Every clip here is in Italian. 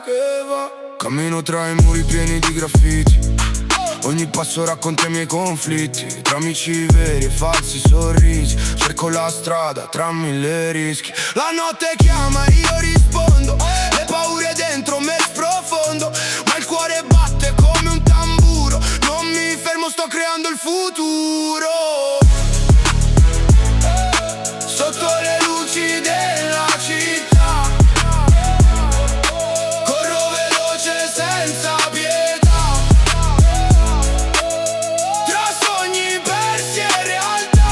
che va. Cammino tra i muri pieni di graffiti, ogni passo racconta i miei conflitti. Tra amici veri e falsi sorrisi, cerco la strada tra mille rischi. La notte chiama, io rispondo, le paure dentro me sprofondo, ma il cuore batte come un tamburo. Non mi fermo, sto creando il futuro. Sotto le luci della città corro veloce senza pietà, tra sogni, versi e realtà.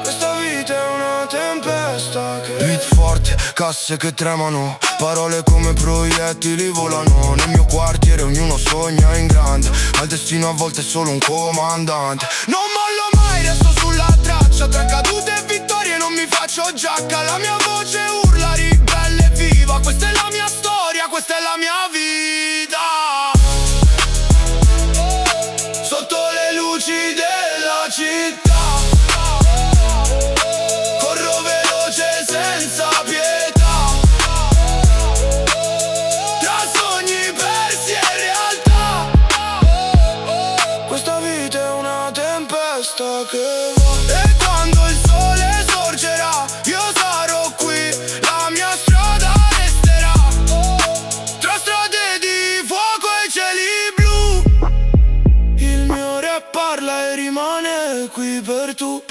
Questa vita è una tempesta che... Beat forte, casse che tremano, parole come proiettili volano. Nel mio quartiere ognuno sogna in grande, al destino a volte è solo un comandante. Non mollo mai, resto sulla traccia, tra cadute e vittorie non mi faccio giacca. La mia voce urla ribelle e viva, questa è la mia storia, questa è la mia vita. Sotto le luci della città corro veloce senza pietà, tra sogni, versi e realtà. Questa vita è una tempesta che va. E quando il sole sorgerà io sarò qui, la mia strada resterà tra strade di fuoco e cieli blu. Il mio rap parla e rimane qui per tu.